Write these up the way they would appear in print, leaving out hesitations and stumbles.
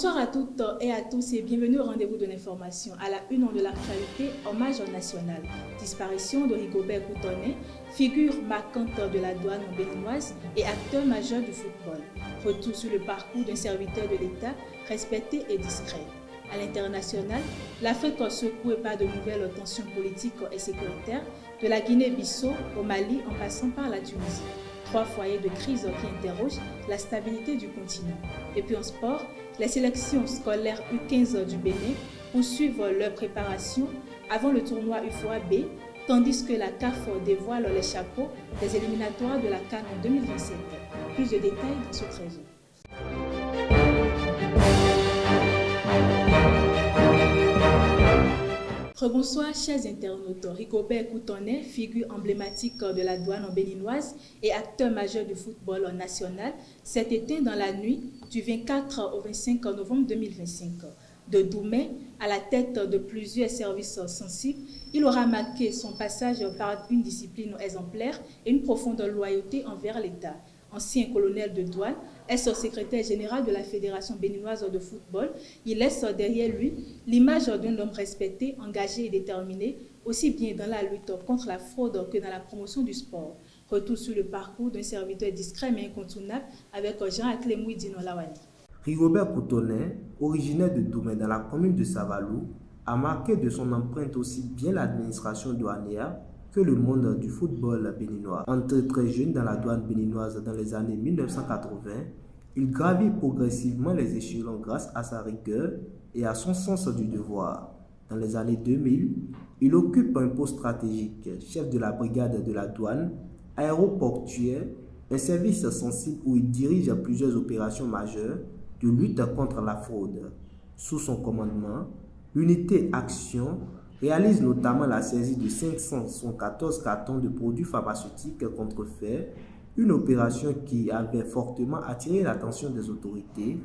Bonsoir à toutes et à tous et bienvenue au rendez-vous de l'information. À la une de l'actualité, hommage national. Disparition de Rigobert Coutonnet, figure marquante de la douane béninoise et acteur majeur du football. Retour sur le parcours d'un serviteur de l'État respecté et discret. À l'international, l'Afrique secouée par de nouvelles tensions politiques et sécuritaires, de la Guinée-Bissau au Mali en passant par la Tunisie. 3 foyers de crise qui interrogent la stabilité du continent. Et puis en sport, les sélections scolaires U15 du Bénin poursuivent leur préparation avant le tournoi UFOA B, tandis que la CAF dévoile les chapeaux des éliminatoires de la CAN en 2027. Plus de détails dans ce trésor. Rebonsoir chers internautes, Rigobert Coutonnet, figure emblématique de la douane béninoise et acteur majeur du football national, s'est éteint dans la nuit du 24 au 25 novembre 2025. De Doumé à la tête de plusieurs services sensibles, il aura marqué son passage par une discipline exemplaire et une profonde loyauté envers l'État. Ancien colonel de douane, ex-secrétaire général de la Fédération béninoise de football, il laisse derrière lui l'image d'un homme respecté, engagé et déterminé, aussi bien dans la lutte contre la fraude que dans la promotion du sport. Retour sur le parcours d'un serviteur discret mais incontournable avec Jean-Aclé Mouidino Lawani. Rigobert Coutonnet, originaire de Doumé dans la commune de Savalou, a marqué de son empreinte aussi bien l'administration douanière que le monde du football béninois. Entré très jeune dans la douane béninoise dans les années 1980, il gravit progressivement les échelons grâce à sa rigueur et à son sens du devoir. Dans les années 2000, il occupe un poste stratégique, chef de la brigade de la douane aéroportuaire, un service sensible où il dirige plusieurs opérations majeures de lutte contre la fraude. Sous son commandement, l'unité Action réalise notamment la saisie de 514 cartons de produits pharmaceutiques contrefaits, une opération qui avait fortement attiré l'attention des autorités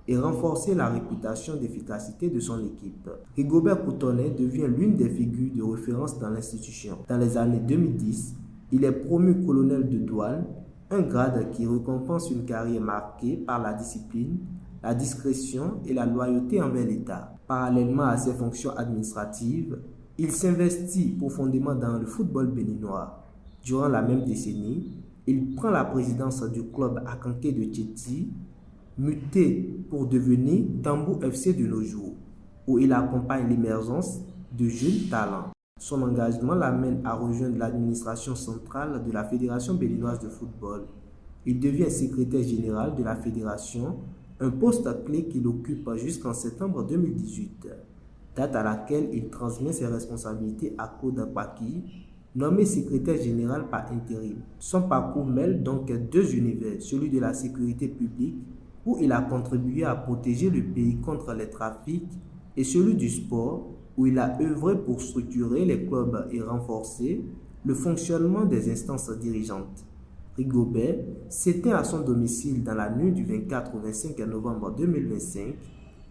et renforcé la réputation d'efficacité de son équipe. Rigobert Coutonnet devient l'une des figures de référence dans l'institution. Dans les années 2010, il est promu colonel de douane, un grade qui récompense une carrière marquée par la discipline, la discrétion et la loyauté envers l'État. Parallèlement à ses fonctions administratives, il s'investit profondément dans le football béninois. Durant la même décennie, il prend la présidence du club Akanké de Tchéti, muté pour devenir Tambou FC de nos jours, où il accompagne l'émergence de jeunes talents. Son engagement l'amène à rejoindre l'administration centrale de la Fédération béninoise de football. Il devient secrétaire général de la fédération, un poste clé qu'il occupe jusqu'en septembre 2018, date à laquelle il transmet ses responsabilités à Claude Baki, nommé secrétaire général par intérim. Son parcours mêle donc 2 univers, celui de la sécurité publique, où il a contribué à protéger le pays contre les trafics, et celui du sport, où il a œuvré pour structurer les clubs et renforcer le fonctionnement des instances dirigeantes. Rigobert s'éteint à son domicile dans la nuit du 24 au 25 novembre 2025,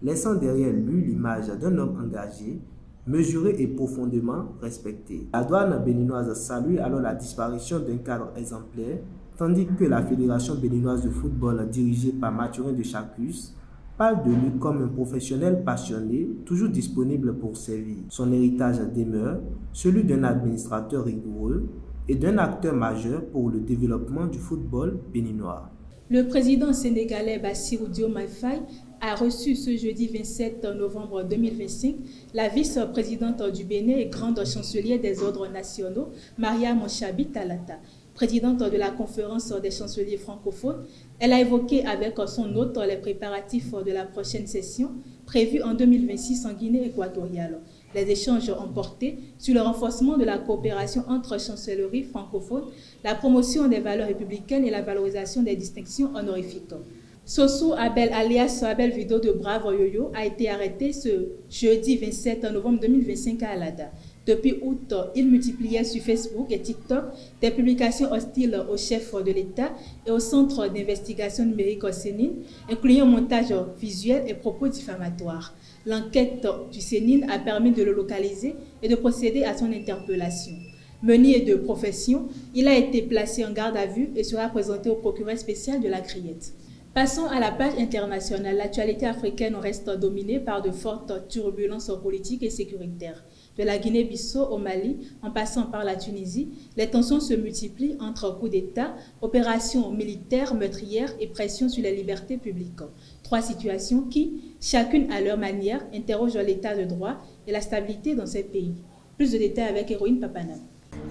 laissant derrière lui l'image d'un homme engagé, mesuré et profondément respecté. La douane béninoise salue alors la disparition d'un cadre exemplaire, tandis que la Fédération béninoise de football dirigée par Mathurin de Chacus parle de lui comme un professionnel passionné, toujours disponible pour servir. Son héritage demeure celui d'un administrateur rigoureux et d'un acteur majeur pour le développement du football béninois. Le président sénégalais Bassirou Diomaye Faye a reçu ce jeudi 27 novembre 2025 la vice-présidente du Bénin et grande chancelière des ordres nationaux, Mariam Chabi Talata. Présidente de la conférence des chanceliers francophones, elle a évoqué avec son hôte les préparatifs de la prochaine session prévue en 2026 en Guinée équatoriale. Les échanges ont porté sur le renforcement de la coopération entre chancelleries francophones, la promotion des valeurs républicaines et la valorisation des distinctions honorifiques. Soso Abel alias Abel Vido de Bravo Yoyo a été arrêté ce jeudi 27 novembre 2025 à Alada. Depuis août, il multipliait sur Facebook et TikTok des publications hostiles au chef de l'État et au Centre d'investigation numérique Sénine, incluant montage visuel et propos diffamatoires. L'enquête du Sénine a permis de le localiser et de procéder à son interpellation. Meunier de profession, il a été placé en garde à vue et sera présenté au procureur spécial de la Criette. Passons à la page internationale. L'actualité africaine reste dominée par de fortes turbulences politiques et sécuritaires. De la Guinée-Bissau au Mali, en passant par la Tunisie, les tensions se multiplient entre coups d'État, opérations militaires meurtrières et pression sur les libertés publiques. Trois situations qui, chacune à leur manière, interrogent l'état de droit et la stabilité dans ces pays. Plus de détails avec Héroïne Papana.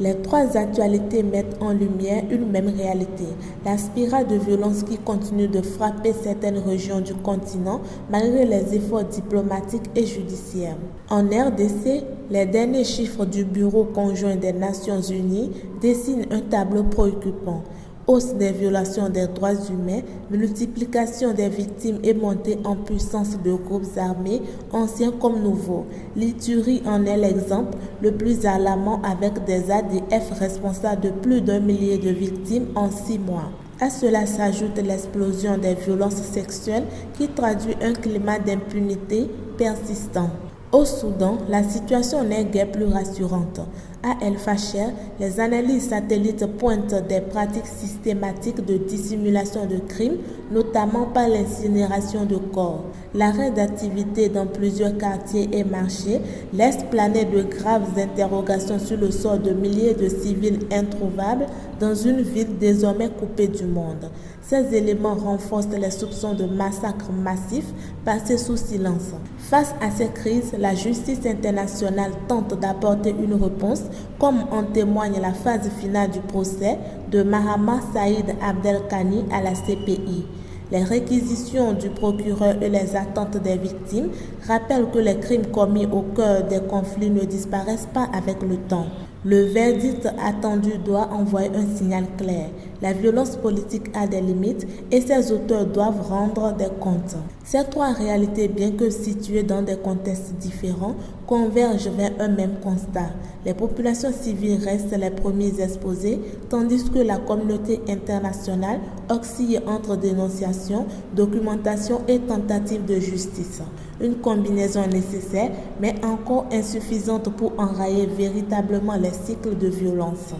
Les trois actualités mettent en lumière une même réalité, la spirale de violence qui continue de frapper certaines régions du continent malgré les efforts diplomatiques et judiciaires. En RDC, les derniers chiffres du Bureau conjoint des Nations Unies dessinent un tableau préoccupant. Hausse des violations des droits humains, multiplication des victimes et montée en puissance de groupes armés, anciens comme nouveaux. L'Ituri en est l'exemple le plus alarmant avec des ADF responsables de plus d'1 millier de victimes en 6 mois. À cela s'ajoute l'explosion des violences sexuelles qui traduit un climat d'impunité persistant. Au Soudan, la situation n'est guère plus rassurante. À El Fasher, les analyses satellites pointent des pratiques systématiques de dissimulation de crimes, notamment par l'incinération de corps. L'arrêt d'activité dans plusieurs quartiers et marchés laisse planer de graves interrogations sur le sort de milliers de civils introuvables dans une ville désormais coupée du monde. Ces éléments renforcent les soupçons de massacres massifs passés sous silence. Face à ces crises, la justice internationale tente d'apporter une réponse, comme en témoigne la phase finale du procès de Mahama Saïd Abdelkani à la CPI. Les réquisitions du procureur et les attentes des victimes rappellent que les crimes commis au cœur des conflits ne disparaissent pas avec le temps. Le verdict attendu doit envoyer un signal clair. La violence politique a des limites et ses auteurs doivent rendre des comptes. Ces trois réalités, bien que situées dans des contextes différents, convergent vers un même constat. Les populations civiles restent les premiers exposés, tandis que la communauté internationale oscille entre dénonciation, documentation et tentative de justice. Une combinaison nécessaire, mais encore insuffisante pour enrayer véritablement les cycles de violence.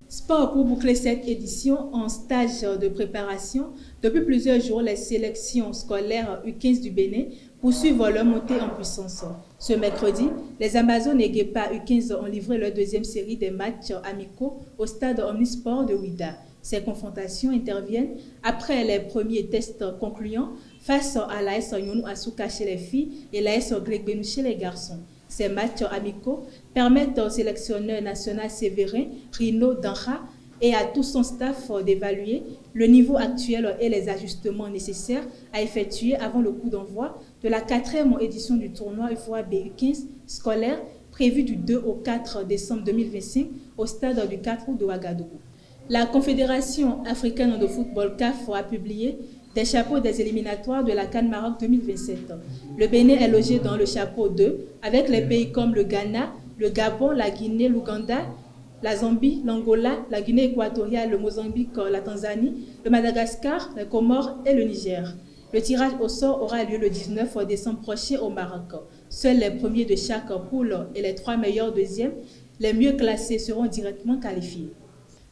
Sport pour boucler cette édition en stage de préparation. Depuis plusieurs jours, les sélections scolaires U15 du Bénin poursuivent leur montée en puissance. Ce mercredi, les Amazones et Guépa U15 ont livré leur deuxième série des matchs amicaux au stade Omnisport de Ouida. Ces confrontations interviennent après les premiers tests concluants face à l'AS Yonou Asuka chez les filles et l'AS Glegbenu chez les garçons. Ces matchs amicaux permettent au sélectionneur national Séverin Rino Danha et à tout son staff d'évaluer le niveau actuel et les ajustements nécessaires à effectuer avant le coup d'envoi de la 4e édition du tournoi UFOA BU15 scolaire prévu du 2 au 4 décembre 2025 au stade du 4 août de Ouagadougou. La Confédération africaine de football CAF a publié des chapeaux des éliminatoires de la CAN Maroc 2027. Le Bénin est logé dans le chapeau 2 avec les pays comme le Ghana, le Gabon, la Guinée, l'Ouganda, la Zambie, l'Angola, la Guinée équatoriale, le Mozambique, la Tanzanie, le Madagascar, les Comores et le Niger. Le tirage au sort aura lieu le 19 décembre prochain au Maroc. Seuls les premiers de chaque poule et les 3 meilleurs deuxièmes, les mieux classés, seront directement qualifiés.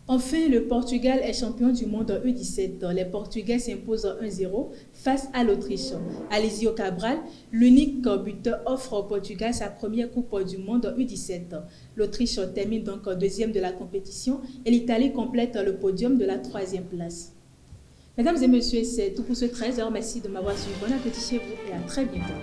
Enfin, le Portugal est champion du monde U17. Les Portugais s'imposent 1-0 face à l'Autriche. Alizio Cabral, l'unique buteur, offre au Portugal sa première Coupe du monde U17. L'Autriche termine donc deuxième de la compétition et l'Italie complète le podium de la 3e place. Mesdames et messieurs, c'est tout pour ce 13h. Merci de m'avoir suivi. Bon appétit chez vous et à très bientôt.